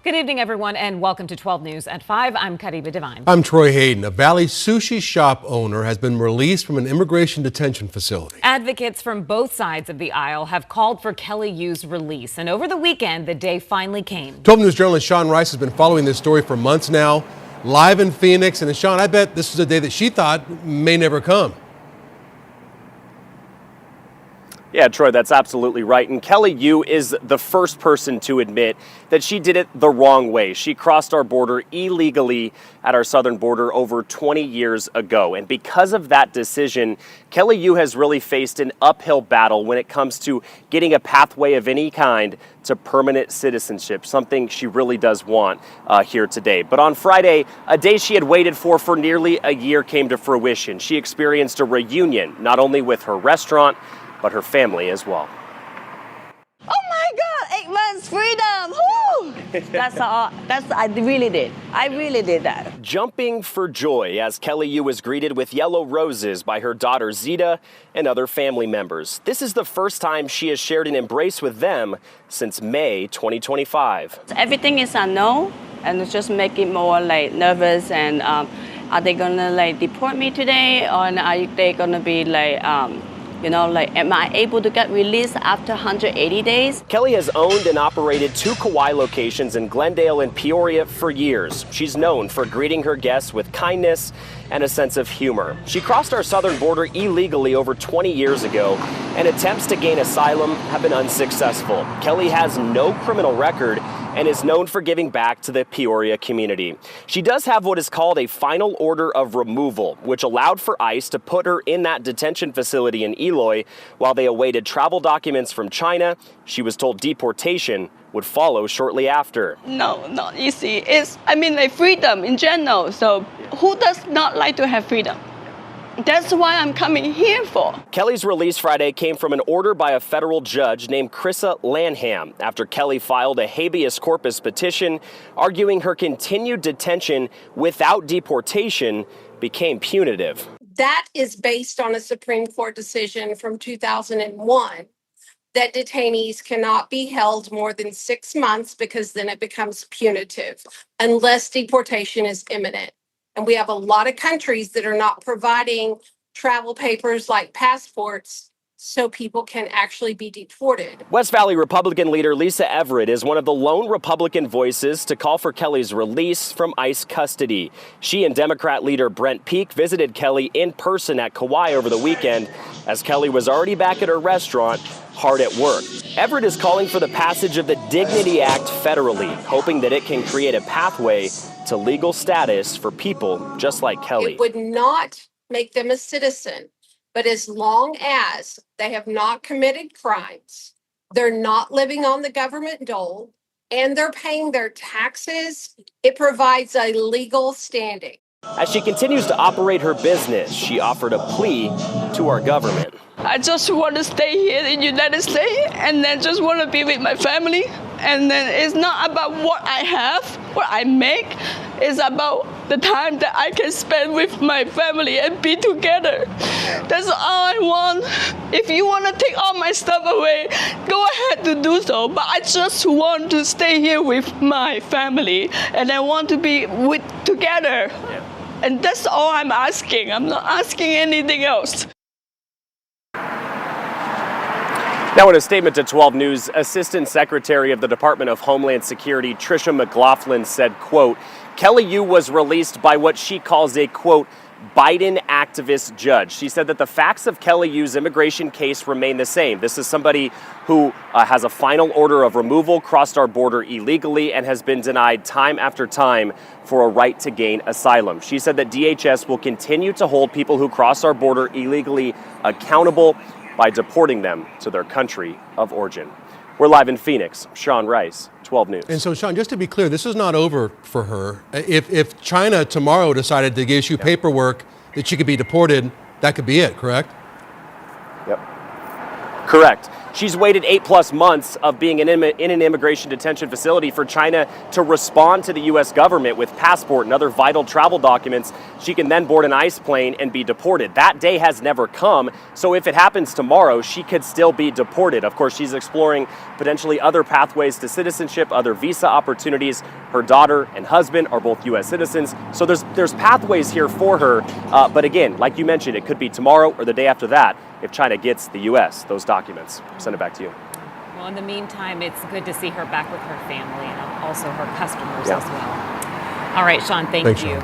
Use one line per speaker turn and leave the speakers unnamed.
Good evening, everyone, and welcome to 12 News at 5. I'm Kariba Devine.
I'm Troy Hayden. A Valley Sushi shop owner has been released from an immigration detention facility.
Advocates from both sides of the aisle have called for Kelly Yu's release, and over the weekend, the day finally came.
12 News journalist Sean Rice has been following this story for months now, live in Phoenix. And Sean, I bet this was a day that she thought may never come.
Yeah, Troy, that's absolutely right. And Kelly Yu is the first person to admit that she did it the wrong way. She crossed our border illegally at our southern border over 20 years ago. And because of that decision, Kelly Yu has really faced an uphill battle when it comes to getting a pathway of any kind to permanent citizenship, something she really does want here today. But on Friday, a day she had waited for nearly a year came to fruition. She experienced a reunion, not only with her restaurant, but her family as well.
Oh my God, 8 months freedom! Woo! I really did. I really did that.
Jumping for joy as Kelly Yu was greeted with yellow roses by her daughter Zita and other family members. This is the first time she has shared an embrace with them since May 2025.
Everything is unknown, and it's just make it more nervous. And are they gonna deport me today, or are they gonna be am I able to get released after 180 days?
Kelly has owned and operated 2 Kauai locations in Glendale and Peoria for years. She's known for greeting her guests with kindness and a sense of humor. She crossed our southern border illegally over 20 years ago, and attempts to gain asylum have been unsuccessful. Kelly has no criminal record and is known for giving back to the Peoria community. She does have what is called a final order of removal, which allowed for ICE to put her in that detention facility in Eloy while they awaited travel documents from China. She was told deportation would follow shortly after.
No, not easy. It's freedom in general. So who does not like to have freedom? That's why I'm coming here for.
Kelly's release Friday came from an order by a federal judge named Krissa Lanham after Kelly filed a habeas corpus petition arguing her continued detention without deportation became punitive.
That is based on a Supreme Court decision from 2001 that detainees cannot be held more than 6 months because then it becomes punitive unless deportation is imminent. And we have a lot of countries that are not providing travel papers like passports so people can actually be deported.
West Valley Republican leader Lisa Everett is one of the lone Republican voices to call for Kelly's release from ICE custody. She and Democrat leader Brent Peake visited Kelly in person at Kauai over the weekend as Kelly was already back at her restaurant, hard at work. Everett is calling for the passage of the Dignity Act federally, hoping that it can create a pathway to legal status for people just like Kelly.
It would not make them a citizen, but as long as they have not committed crimes, they're not living on the government dole, and they're paying their taxes, it provides a legal standing.
As she continues to operate her business, she offered a plea to our government.
I just want to stay here in the United States and then just want to be with my family. And then it's not about what I have, what I make. It's about the time that I can spend with my family and be together. That's all I want. If you want to take all my stuff away, go ahead to do so. But I just want to stay here with my family, and I want to be together. And that's all I'm asking. I'm not asking anything else.
Now, in a statement to 12 News, Assistant Secretary of the Department of Homeland Security, Tricia McLaughlin, said, quote, Kelly Yu was released by what she calls a, quote, Biden activist judge. She said that the facts of Kelly Yu's immigration case remain the same. This is somebody who has a final order of removal, crossed our border illegally, and has been denied time after time for a right to gain asylum. She said that DHS will continue to hold people who cross our border illegally accountable by deporting them to their country of origin. We're live in Phoenix. Sean Rice, 12 News.
And so, Sean, just to be clear, this is not over for her. If China tomorrow decided to issue paperwork that she could be deported, that could be it, correct?
Yep. Correct. She's waited 8+ months of being in an immigration detention facility for China to respond to the U.S. government with passport and other vital travel documents. She can then board an ICE plane and be deported. That day has never come, so if it happens tomorrow, she could still be deported. Of course, she's exploring potentially other pathways to citizenship, other visa opportunities. Her daughter and husband are both U.S. citizens, so there's pathways here for her. But again, like you mentioned, it could be tomorrow or the day after that if China gets the U.S. those documents. Send it back to you.
Well, in the meantime, it's good to see her back with her family and also her customers
Yeah.
as well. All right, Sean, thank
Thanks,
you.
Sean.